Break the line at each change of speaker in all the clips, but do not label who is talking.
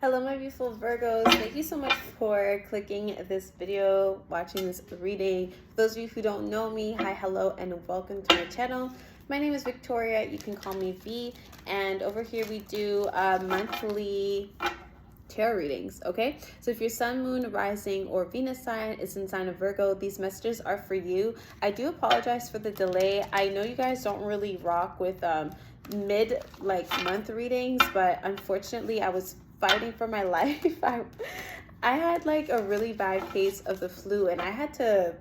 Hello, my beautiful Virgos. Thank you so much for clicking this video, watching this reading. For those of you who don't know me, hi, hello, and welcome to my channel. My name is Victoria. You can call me V. And over here we do monthly tarot readings, okay? So if your sun, moon, rising, or Venus sign is in sign of Virgo, these messages are for you. I do apologize for the delay. I know you guys don't really rock with mid month readings, but unfortunately I was fighting for my life. I had like a really bad case of the flu and I had to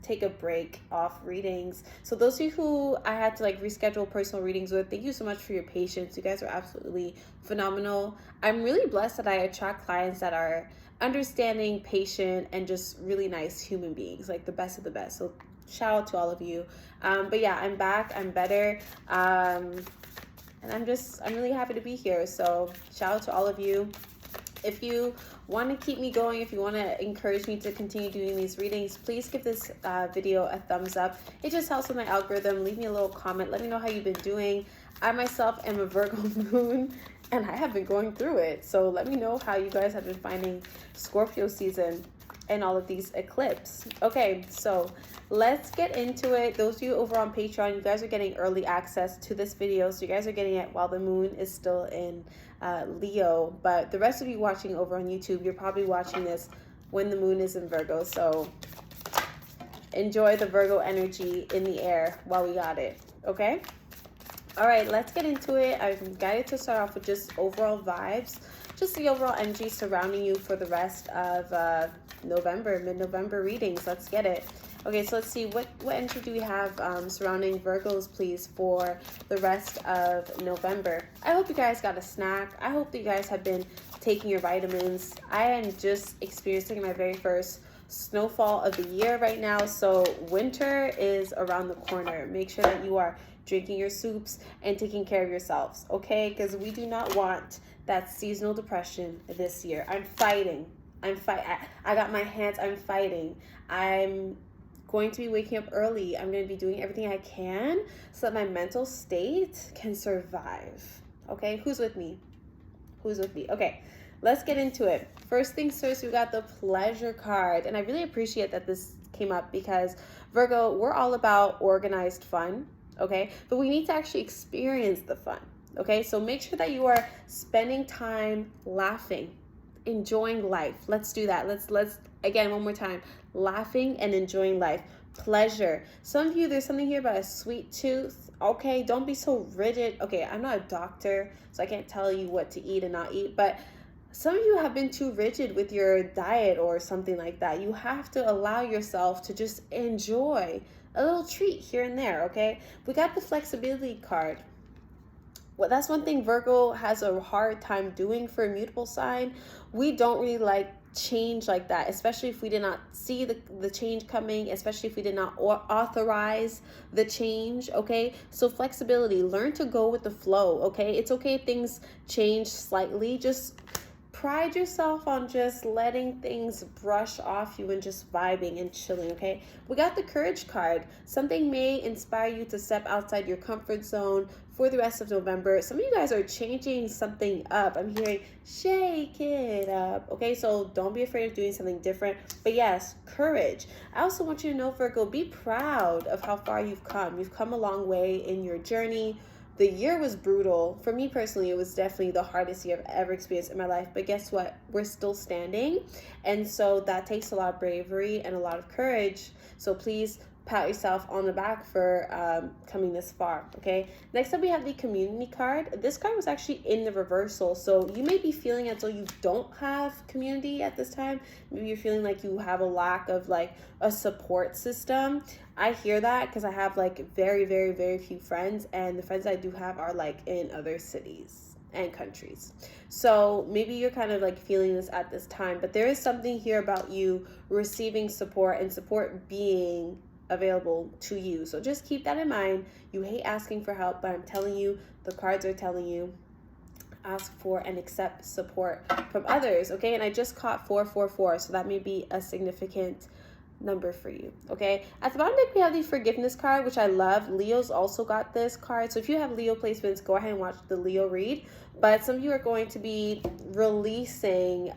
take a break off readings. So those of you who I had to reschedule personal readings with, thank you so much for your patience. You guys are absolutely phenomenal. I'm really blessed that I attract clients that are understanding, patient, and just really nice human beings, like the best of the best. So shout out to all of you. But yeah, I'm back, I'm better. And I'm really happy to be here. So shout out to all of you. If you want to keep me going, if you want to encourage me to continue doing these readings, please give this video a thumbs up. It just helps with my algorithm. Leave me a little comment. Let me know how you've been doing. I myself am a Virgo moon and I have been going through it. So let me know how you guys have been finding Scorpio season and all of these eclipses. Okay, so let's get into it. Those of you over on Patreon, you guys are getting early access to this video. So you guys are getting it while the moon is still in Leo. But the rest of you watching over on YouTube, you're probably watching this when the moon is in Virgo. So enjoy the Virgo energy in the air while we got it, okay? All right, let's get into it. I'm guided to start off with just overall vibes, just the overall energy surrounding you for the rest of November, mid-November readings. Let's get it. Okay, so let's see, what energy do we have surrounding Virgos, please, for the rest of November? I hope you guys got a snack. I hope that you guys have been taking your vitamins. I am just experiencing my very first snowfall of the year right now, so winter is around the corner. Make sure that you are drinking your soups and taking care of yourselves, okay? Because we do not want that seasonal depression this year. I'm fighting. I got my hands. I'm fighting. I'm going to be waking up early. I'm going to be doing everything I can so that my mental state can survive. Okay, who's with me? Who's with me? Okay, let's get into it. First things first, we got the pleasure card. And I really appreciate that this came up because Virgo, we're all about organized fun, okay? But we need to actually experience the fun, okay? So make sure that you are spending time laughing, enjoying life. Let's do that. Let's again, one more time, laughing and enjoying life. Pleasure. Some of you, there's something here about a sweet tooth. Okay, don't be so rigid. Okay, I'm not a doctor, so I can't tell you what to eat and not eat, but some of you have been too rigid with your diet or something like that. You have to allow yourself to just enjoy a little treat here and there, okay? We got the flexibility card. Well, that's one thing Virgo has a hard time doing for a mutable sign. We don't really like change like that, especially if we did not see the change coming, especially if we did not authorize the change, okay? So flexibility, learn to go with the flow, okay? It's okay if things change slightly. Just pride yourself on just letting things brush off you and just vibing and chilling, okay? We got the courage card. Something may inspire you to step outside your comfort zone for the rest of November. Some of you guys are changing something up. I'm hearing shake it up, okay? So don't be afraid of doing something different. But yes, courage. I also want you to know, Virgo, be proud of how far you've come. You've come a long way in your journey. The year was brutal. For me personally, it was definitely the hardest year I've ever experienced in my life. But guess what? We're still standing. And so that takes a lot of bravery and a lot of courage. So please pat yourself on the back for coming this far, okay? Next up, we have the community card. This card was actually in the reversal. So you may be feeling as though you don't have community at this time. Maybe you're feeling like you have a lack of a support system. I hear that because I have very, very, very few friends, and the friends I do have are in other cities and countries. So maybe you're kind of feeling this at this time, but there is something here about you receiving support and support being available to you. So just keep that in mind. You hate asking for help, but I'm telling you, the cards are telling you, ask for and accept support from others, okay? And I just caught 444, so that may be a significant number for you, okay? At the bottom deck, we have the forgiveness card, which I love. Leo's also got this card. So if you have Leo placements, go ahead and watch the Leo read. But some of you are going to be releasing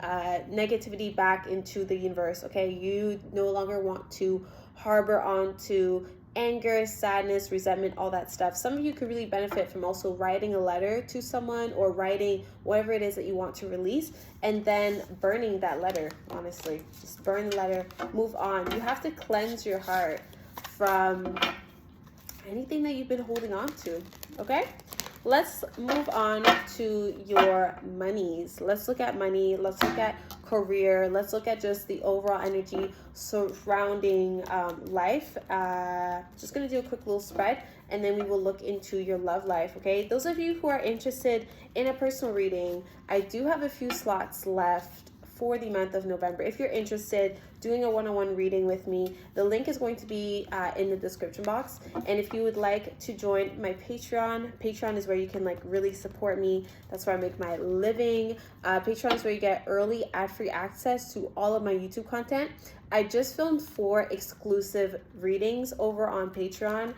negativity back into the universe, okay? You no longer want to harbor onto anger, sadness, resentment, all that stuff. Some of you could really benefit from also writing a letter to someone or writing whatever it is that you want to release and then burning that letter, honestly. Just burn the letter, move on. You have to cleanse your heart from anything that you've been holding on to, okay? Let's move on to your monies. Let's look at money. Let's look at career. Let's look at just the overall energy surrounding life. Just going to do a quick little spread, and then we will look into your love life, okay? Those of you who are interested in a personal reading, I do have a few slots left for the month of November. If you're interested doing a one-on-one reading with me, the link is going to be in the description box. And if you would like to join my Patreon is where you can like really support me. That's where I make my living. Patreon is where you get early ad-free access to all of my YouTube content. I just filmed 4 exclusive readings over on Patreon.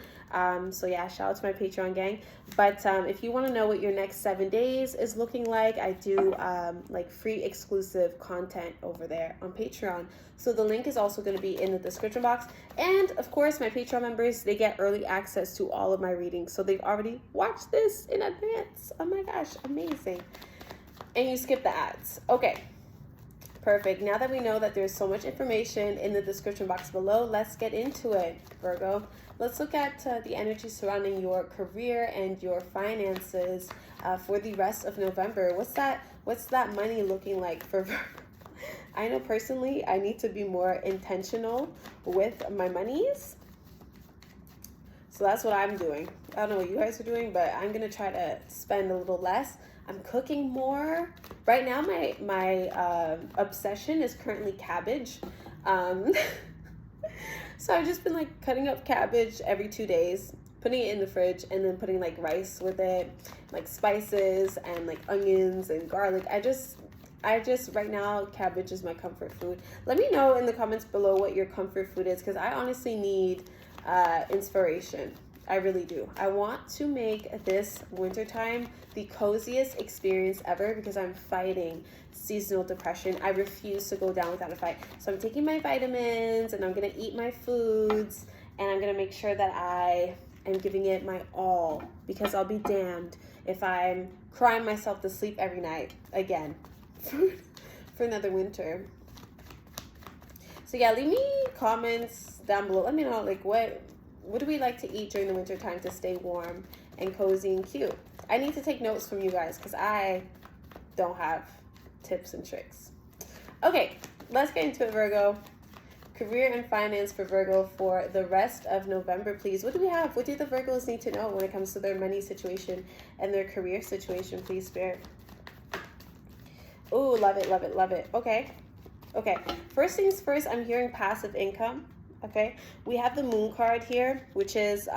So yeah, shout out to my Patreon gang. But if you want to know what your next 7 days is looking like, I do like free exclusive content over there on Patreon. So the link is also going to be in the description box. And of course, my Patreon members, they get early access to all of my readings. So they've already watched this in advance. Oh my gosh, amazing. And you skip the ads. Okay. Perfect. Now that we know that there's so much information in the description box below, let's get into it, Virgo. Let's look at the energy surrounding your career and your finances for the rest of November. What's that money looking like for Virgo? I know personally I need to be more intentional with my monies. So that's what I'm doing. I don't know what you guys are doing, but I'm going to try to spend a little less. I'm cooking more. Right now, my obsession is currently cabbage. So I've just been like cutting up cabbage every 2 days, putting it in the fridge, and then putting like rice with it, like spices and like onions and garlic. I just right now, cabbage is my comfort food. Let me know in the comments below what your comfort food is, because I honestly need inspiration. I really do. I want to make this wintertime the coziest experience ever because I'm fighting seasonal depression. I refuse to go down without a fight. So I'm taking my vitamins and I'm going to eat my foods and I'm going to make sure that I am giving it my all, because I'll be damned if I'm crying myself to sleep every night again for another winter. So yeah, leave me comments down below. Let me know like what do we like to eat during the winter time to stay warm and cozy and cute? I need to take notes from you guys because I don't have tips and tricks. Okay, let's get into it, Virgo. Career and finance for Virgo for the rest of November, please. What do we have? What do the Virgos need to know when it comes to their money situation and their career situation, please, Spirit? Oh, love it, love it, love it. Okay. First things first, I'm hearing passive income. Okay, we have the moon card here, which is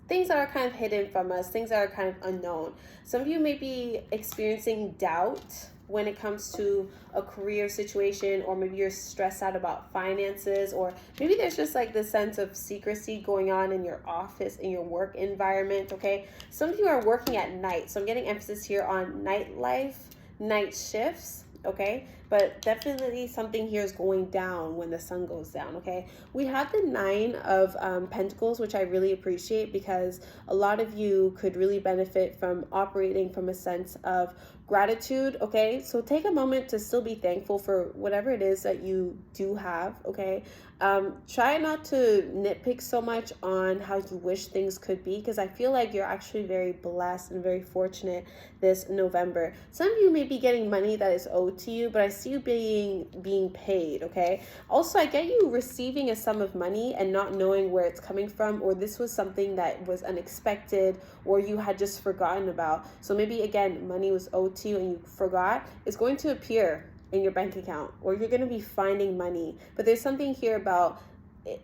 things that are kind of hidden from us, things that are kind of unknown. Some of you may be experiencing doubt when it comes to a career situation, or maybe you're stressed out about finances, or maybe there's just like this sense of secrecy going on in your office, in your work environment, okay? Some of you are working at night, so I'm getting emphasis here on nightlife, night shifts, okay? But definitely something here is going down when the sun goes down, okay? We have the 9 of Pentacles, which I really appreciate because a lot of you could really benefit from operating from a sense of gratitude, okay? So take a moment to still be thankful for whatever it is that you do have, okay? Try not to nitpick so much on how you wish things could be, because I feel like you're actually very blessed and very fortunate this November. Some of you may be getting money that is owed to you, but I see you being paid, okay? Also, I get you receiving a sum of money and not knowing where it's coming from, or this was something that was unexpected or you had just forgotten about. So maybe, again, money was owed to you and you forgot. It's going to appear in your bank account, or you're going to be finding money. But there's something here about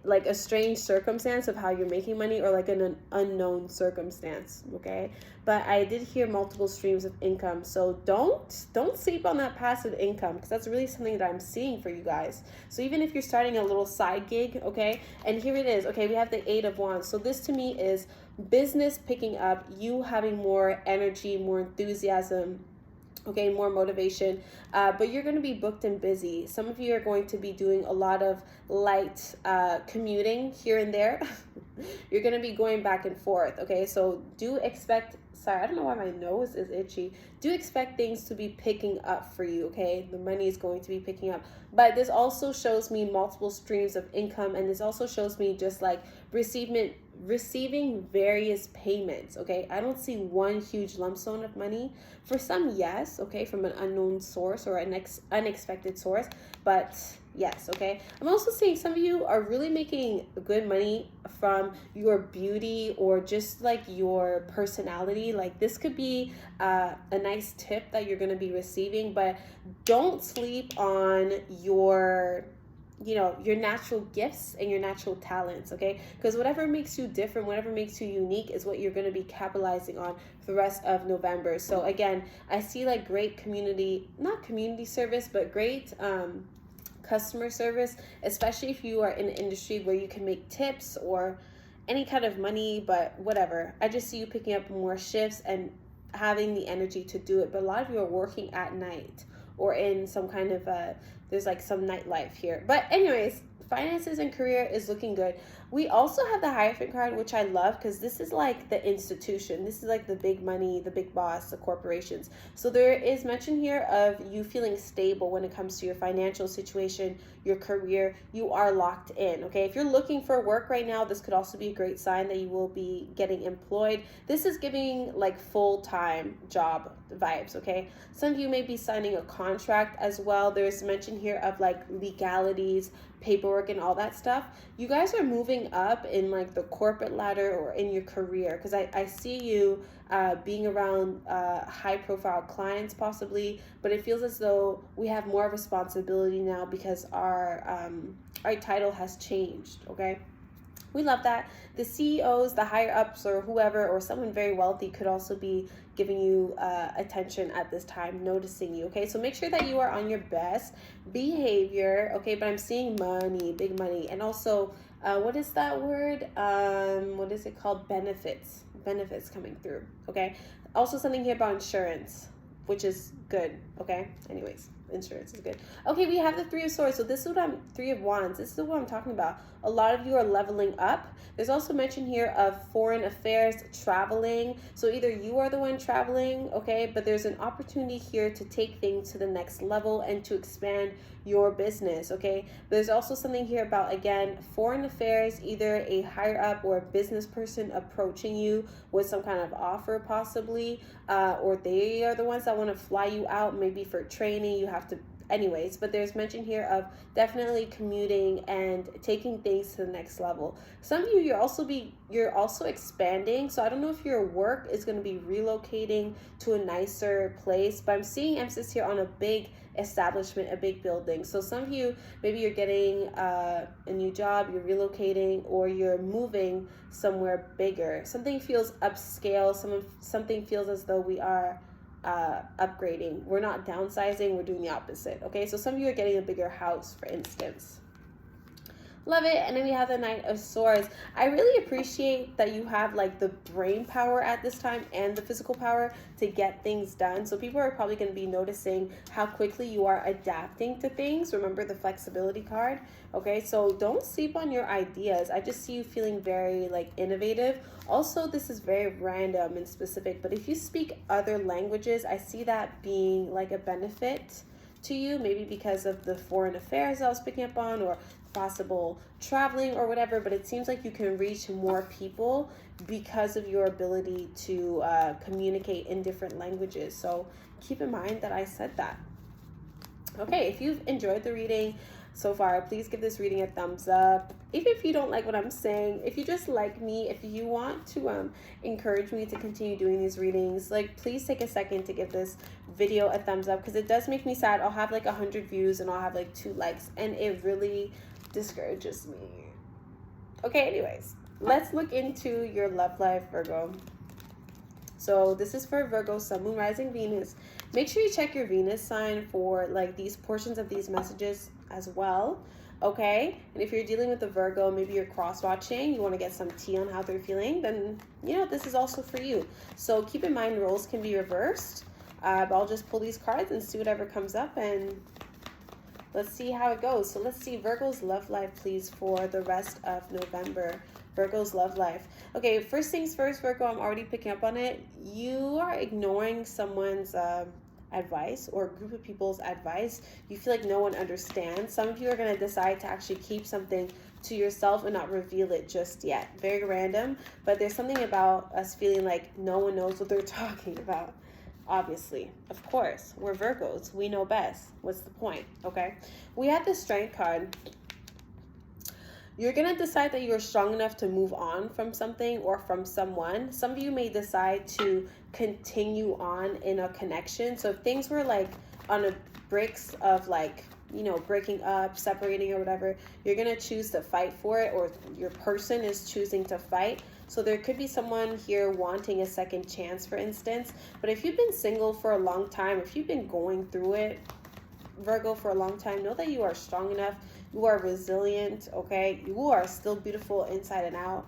like a strange circumstance of how you're making money, or like an unknown circumstance, okay? But I did hear multiple streams of income, so don't sleep on that passive income, because that's really something that I'm seeing for you guys. So even if you're starting a little side gig, okay, and here it is, okay, we have the 8 of Wands. So this to me is business picking up, you having more energy, more enthusiasm, okay, more motivation, but you're going to be booked and busy. Some of you are going to be doing a lot of light commuting here and there. You're going to be going back and forth, okay? So do expect, sorry, I don't know why my nose is itchy. Do expect things to be picking up for you, okay? The money is going to be picking up. But this also shows me multiple streams of income, and this also shows me just like receiving various payments, okay? I don't see one huge lump sum of money. For some, yes, okay, from an unknown source or an unexpected source, but yes, okay? I'm also seeing some of you are really making good money from your beauty or just like your personality. Like this could be a nice tip that you're going to be receiving, but don't sleep on your natural gifts and your natural talents, okay? Because whatever makes you different, whatever makes you unique is what you're going to be capitalizing on for the rest of November. So again, I see like great not community service, but great customer service, especially if you are in an industry where you can make tips or any kind of money, but whatever. I just see you picking up more shifts and having the energy to do it. But a lot of you are working at night or in some kind of there's like some nightlife here. But anyways, finances and career is looking good. We also have the Hierophant card, which I love because this is like the institution. This is like the big money, the big boss, the corporations. So there is mention here of you feeling stable when it comes to your financial situation, your career. You are locked in, okay? If you're looking for work right now, this could also be a great sign that you will be getting employed. This is giving like full-time job vibes, okay? Some of you may be signing a contract as well. There's mention here of like legalities, paperwork, and all that stuff. You guys are moving up in like the corporate ladder or in your career, because I see you being around high profile clients possibly, but it feels as though we have more responsibility now because our title has changed, okay? We love that. The CEOs, the higher ups, or whoever, or someone very wealthy could also be giving you attention at this time, noticing you, okay? So make sure that you are on your best behavior, okay? But I'm seeing money, big money, and also, what is that word? What is it called? Benefits coming through, okay? Also something here about insurance, which is good, okay? Anyways, insurance is good. Okay, we have the 3 of Swords. So this is what 3 of Wands. This is what I'm talking about. A lot of you are leveling up. There's also mention here of foreign affairs, traveling. So either you are the one traveling, okay, but there's an opportunity here to take things to the next level and to expand your business, okay? There's also something here about, again, foreign affairs, either a higher up or a business person approaching you with some kind of offer possibly, or they are the ones that want to fly you out, maybe for training. You have to, anyways, but there's mention here of definitely commuting and taking things to the next level. Some of you, you're also expanding. So I don't know if your work is going to be relocating to a nicer place, but I'm seeing emphasis here on a big establishment, a big building. So some of you, maybe you're getting a new job, you're relocating, or you're moving somewhere bigger. Something feels upscale. Something feels as though we are upgrading. We're not downsizing, we're doing the opposite, okay? So some of you are getting a bigger house, for instance. Love it. And then we have the Knight of Swords. I really appreciate that you have like the brain power at this time and the physical power to get things done. So people are probably going to be noticing how quickly you are adapting to things. Remember the flexibility card, okay? So don't sleep on your ideas. I just see you feeling very like innovative. Also, this is very random and specific, but if you speak other languages, I see that being like a benefit to you, maybe because of the foreign affairs I was picking up on, or possible traveling or whatever, but it seems like you can reach more people because of your ability to communicate in different languages. So keep in mind that I said that. Okay, if you've enjoyed the reading so far, please give this reading a thumbs up. Even if you don't like what I'm saying, if you just like me, if you want to encourage me to continue doing these readings, like please take a second to give this video a thumbs up, because it does make me sad. I'll have like 100 views and I'll have like 2 likes, and it really discourages me. Okay, anyways, let's look into your love life, Virgo. So this is for Virgo, Sun, Moon, Rising, Venus. Make sure you check your Venus sign for like these portions of these messages as well. Okay, and if you're dealing with a Virgo, maybe you're cross-watching, you want to get some tea on how they're feeling, then this is also for you. So keep in mind roles can be reversed. But I'll just pull these cards and see whatever comes up, and let's see how it goes. So let's see Virgo's love life, please, for the rest of November. Virgo's love life. Okay, first things first, Virgo, I'm already picking up on it. You are ignoring someone's advice or a group of people's advice. You feel like no one understands. Some of you are going to decide to actually keep something to yourself and not reveal it just yet. Very random, but there's something about us feeling like no one knows what they're talking about. Obviously, of course, we're Virgos. We know best. What's the point? Okay, we have the Strength card. You're going to decide that you're strong enough to move on from something or from someone. Some of you may decide to continue on in a connection. So if things were like on a bricks of like, breaking up, separating or whatever, you're going to choose to fight for it, or your person is choosing to fight. So there could be someone here wanting a second chance, for instance. But if you've been single for a long time, if you've been going through it, Virgo, for a long time, know that you are strong enough. You are resilient, okay? You are still beautiful inside and out.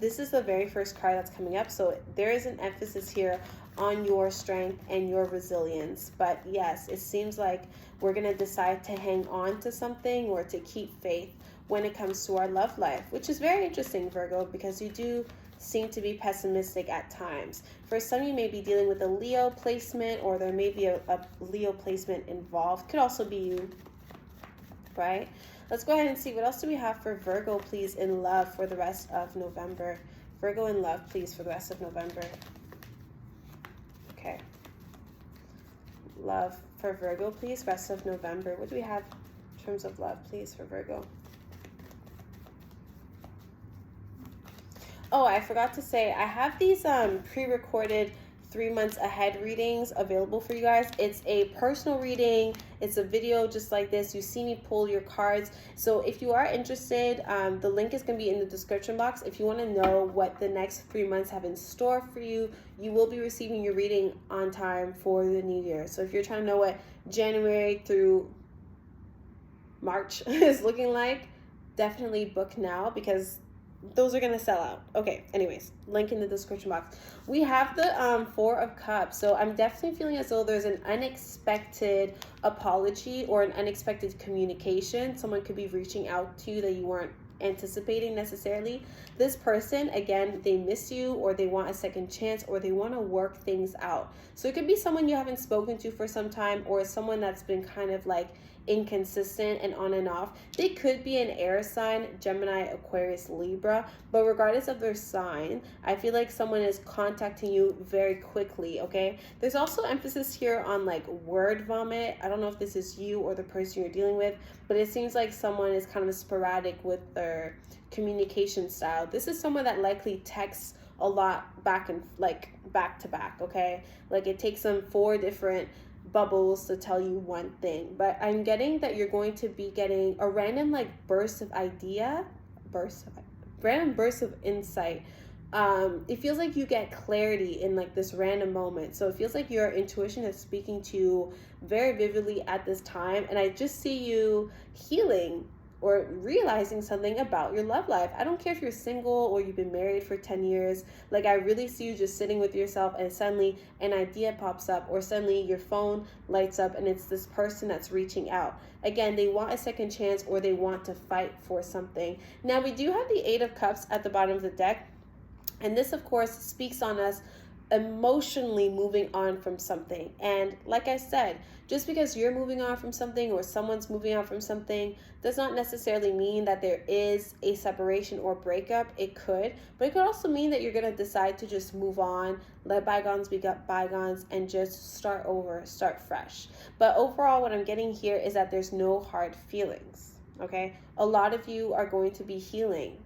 This is the very first card that's coming up. So there is an emphasis here on your strength and your resilience. But yes, it seems like we're going to decide to hang on to something or to keep faith when it comes to our love life, which is very interesting, Virgo, because you do seem to be pessimistic at times. For some, you may be dealing with a Leo placement, or there may be a Leo placement involved. Could also be you, right? Let's go ahead and see what else do we have for Virgo, please, in love for the rest of November. Virgo in love, please, for the rest of November. Okay. Love for Virgo, please, rest of November. What do we have in terms of love, please, for Virgo? Oh, I forgot to say, I have these pre-recorded 3 months ahead readings available for you guys. It's a personal reading. It's a video just like this. You see me pull your cards. So if you are interested, the link is going to be in the description box. If you want to know what the next 3 months have in store for you, you will be receiving your reading on time for the new year. So if you're trying to know what January through March is looking like, definitely book now, because those are going to sell out. Okay, anyways, link in the description box. We have the Four of Cups. So I'm definitely feeling as though there's an unexpected apology or an unexpected communication. Someone could be reaching out to you that you weren't anticipating necessarily. This person, again, they miss you, or they want a second chance, or they want to work things out. So it could be someone you haven't spoken to for some time, or someone that's been kind of like inconsistent and on and off. They could be an air sign, Gemini, Aquarius, Libra, but regardless of their sign, I feel like someone is contacting you very quickly, okay? There's also emphasis here on like word vomit. I don't know if this is you or the person you're dealing with, but it seems like someone is kind of sporadic with their communication style. This is someone that likely texts a lot back to back, okay? Like it takes them 4 different bubbles to tell you one thing, but I'm getting that you're going to be getting a random like random burst of insight. It feels like you get clarity in like this random moment. So it feels like your intuition is speaking to you very vividly at this time, and I just see you healing or realizing something about your love life. I don't care if you're single or you've been married for 10 years. Like I really see you just sitting with yourself and suddenly an idea pops up, or suddenly your phone lights up and it's this person that's reaching out. Again, they want a second chance, or they want to fight for something. Now we do have the 8 of Cups at the bottom of the deck. And this, of course, speaks on us emotionally moving on from something. And like I said, just because you're moving on from something or someone's moving on from something does not necessarily mean that there is a separation or breakup. It could, but it could also mean that you're going to decide to just move on, let bygones be bygones, and just start over, start fresh. But overall, what I'm getting here is that there's no hard feelings, okay? A lot of you are going to be healing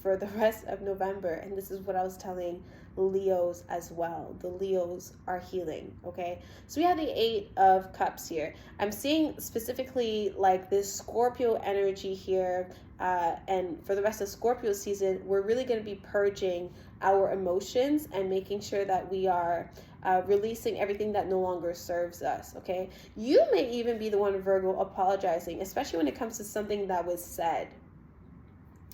for the rest of November, and this is what I was telling Leos as well. The Leos are healing, okay? So we have the Eight of Cups here. I'm seeing specifically like this Scorpio energy here, and for the rest of Scorpio season, we're really going to be purging our emotions and making sure that we are releasing everything that no longer serves us, okay? You may even be the one, Virgo, apologizing, especially when it comes to something that was said.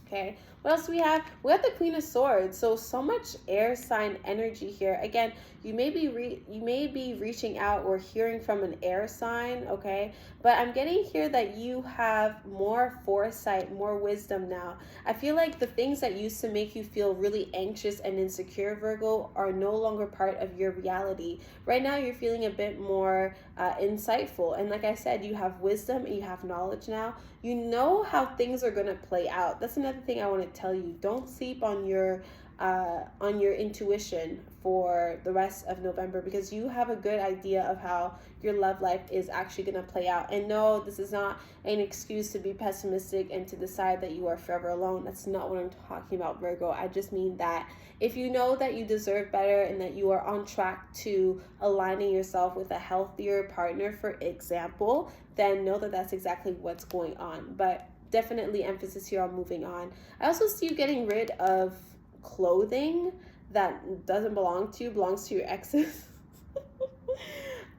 Okay, what else do we have? We have the Queen of Swords. So much air sign energy here. Again, you may be reaching out or hearing from an air sign, okay? But I'm getting here that you have more foresight, more wisdom now. I feel like the things that used to make you feel really anxious and insecure, Virgo, are no longer part of your reality. Right now, you're feeling a bit more insightful. And like I said, you have wisdom and you have knowledge now. You know how things are going to play out. That's another thing I want to tell you. Don't sleep on your intuition for the rest of November, because you have a good idea of how your love life is actually going to play out. And no, this is not an excuse to be pessimistic and to decide that you are forever alone. That's not what I'm talking about, Virgo. I just mean that if you know that you deserve better and that you are on track to aligning yourself with a healthier partner, for example, then know that that's exactly what's going on. But definitely emphasis here on moving on. I also see you getting rid of clothing that doesn't belong to you, belongs to your exes.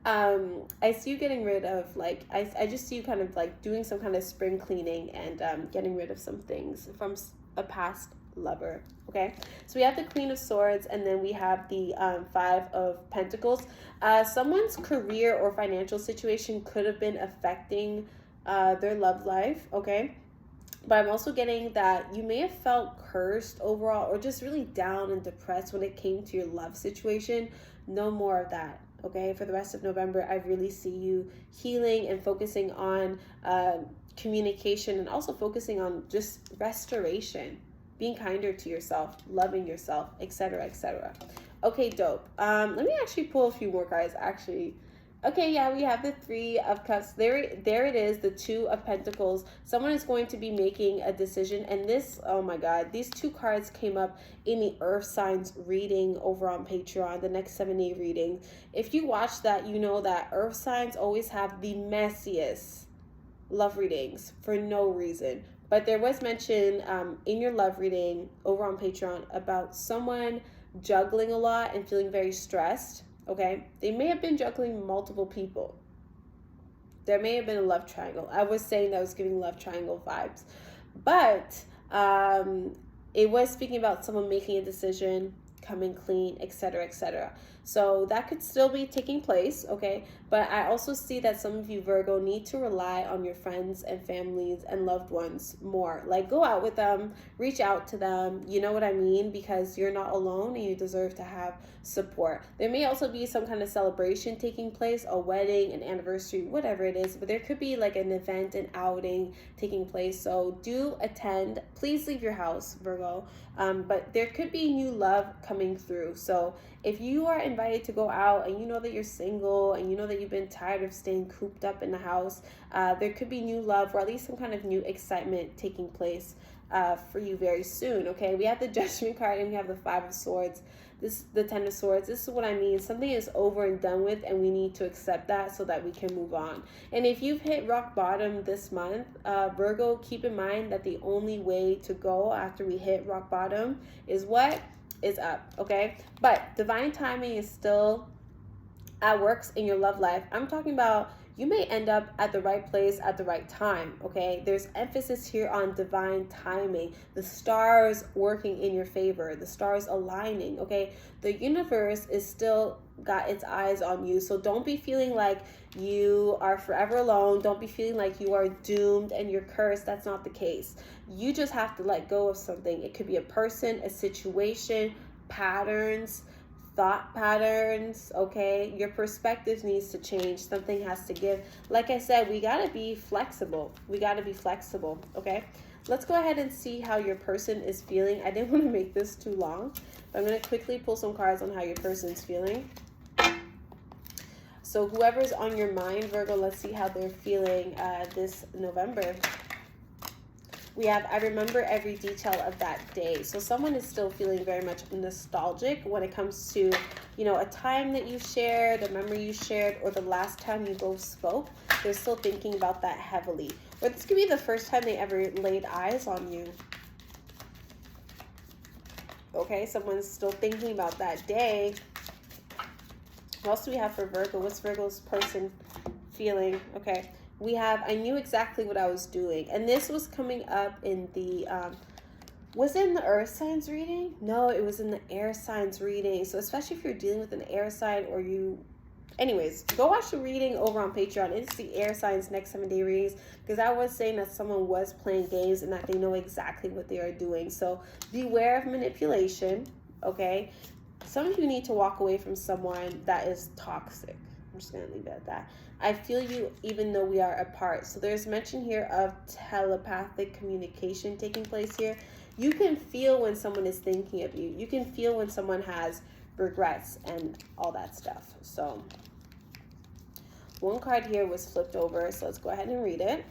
I see you getting rid of, like, I just see you kind of like doing some kind of spring cleaning and getting rid of some things from a past lover. Okay, so we have the Queen of Swords, and then we have the Five of Pentacles. Someone's career or financial situation could have been affecting their love life, okay? But I'm also getting that you may have felt cursed overall or just really down and depressed when it came to your love situation. No more of that, okay? For the rest of November, I really see you healing and focusing on communication, and also focusing on just restoration, being kinder to yourself, loving yourself, etc., etc. Okay, dope. Let me actually pull a few more cards, actually. Okay, yeah, we have the Three of Cups. There it is, the Two of Pentacles. Someone is going to be making a decision, and this, oh my God, these two cards came up in the Earth Signs reading over on Patreon, the next 7-day reading. If you watch that, you know that Earth Signs always have the messiest love readings for no reason. But there was mention in your love reading over on Patreon about someone juggling a lot and feeling very stressed. Okay, they may have been juggling multiple people. There may have been a love triangle. I was saying that I was giving love triangle vibes, but it was speaking about someone making a decision, coming clean, etc., etc. So that could still be taking place, okay? But I also see that some of you, Virgo, need to rely on your friends and families and loved ones more. Like, go out with them, reach out to them, you know what I mean? Because you're not alone and you deserve to have support. There may also be some kind of celebration taking place, a wedding, an anniversary, whatever it is, but there could be like an event, an outing taking place. So do attend. Please leave your house, Virgo. But there could be new love coming through. So if you are invited to go out and you know that you're single and you know that you've been tired of staying cooped up in the house, there could be new love, or at least some kind of new excitement taking place for you very soon, okay? We have the Judgment card and we have the Five of Swords. The Ten of Swords. This is what I mean. Something is over and done with, and we need to accept that so that we can move on. And if you've hit rock bottom this month, Virgo, keep in mind that the only way to go after we hit rock bottom is what? Is up, okay? But divine timing is still at works in your love life. I'm talking about you may end up at the right place at the right time, okay? There's emphasis here on divine timing, the stars working in your favor, the stars aligning, okay? The universe is still got its eyes on you, so don't be feeling like you are forever alone. Don't be feeling like you are doomed and you're cursed. That's not the case. You just have to let go of something. It could be a person, a situation, patterns, thought patterns, okay? Your perspective needs to change. Something has to give. Like I said, we got to be flexible. We got to be flexible, okay? Let's go ahead and see how your person is feeling. I didn't want to make this too long, but I'm going to quickly pull some cards on how your person's feeling. So whoever's on your mind, Virgo, let's see how they're feeling this November. We have, I remember every detail of that day. So someone is still feeling very much nostalgic when it comes to, you know, a time that you shared, a memory you shared, or the last time you both spoke. They're still thinking about that heavily. Or this could be the first time they ever laid eyes on you. Okay, someone's still thinking about that day. What else do we have for Virgo? What's Virgo's person feeling? Okay, we have, I knew exactly what I was doing. And this was coming up in the, was it in the earth signs reading? No, it was in the air signs reading. So especially if you're dealing with an air sign, or you, anyways, go watch the reading over on Patreon. It's the air signs next 7-day readings, because I was saying that someone was playing games and that they know exactly what they are doing. So beware of manipulation, okay? Some of you need to walk away from someone that is toxic. I'm just going to leave it at that. I feel you even though we are apart. So there's mention here of telepathic communication taking place here. You can feel when someone is thinking of you. You can feel when someone has regrets and all that stuff. So one card here was flipped over. So let's go ahead and read it.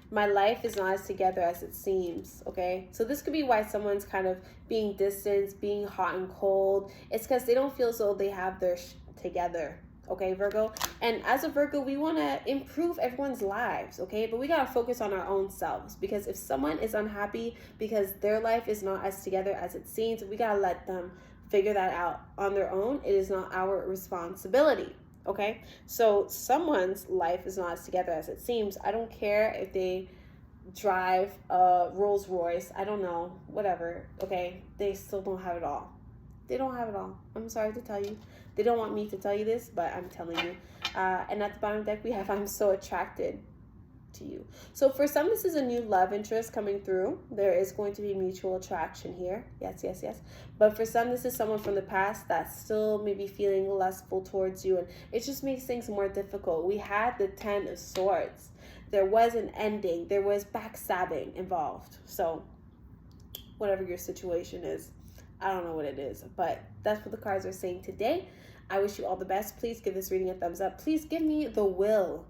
My life is not as together as it seems, okay? So this could be why someone's kind of being distant, being hot and cold. It's because they don't feel as though they have their together, okay, Virgo? And as a Virgo, we want to improve everyone's lives, okay? But we got to focus on our own selves, because if someone is unhappy because their life is not as together as it seems, we got to let them figure that out on their own. It is not our responsibility. Okay, so someone's life is not as together as it seems. I don't care if they drive a Rolls Royce. I don't know, whatever. Okay, they still don't have it all. They don't have it all. I'm sorry to tell you. They don't want me to tell you this, but I'm telling you. And at the bottom of the deck, we have I'm so attracted to you. So for some, this is a new love interest coming through. There is going to be mutual attraction here. Yes, yes, yes. But for some, this is someone from the past that's still maybe feeling lustful towards you, and it just makes things more difficult. We had the 10 of Swords. There was an ending. There was backstabbing involved. So whatever your situation is, I don't know what it is, but that's what the cards are saying today. I wish you all the best. Please give this reading a thumbs up. Please give me the will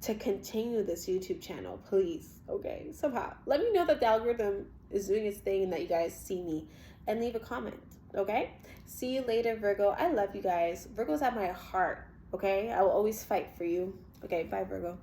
to continue this YouTube channel, please. Okay, somehow let me know that the algorithm is doing its thing and that you guys see me, and leave a comment. Okay, see you later, Virgo. I love you guys. Virgo's at my heart. Okay, I will always fight for you. Okay, bye, Virgo.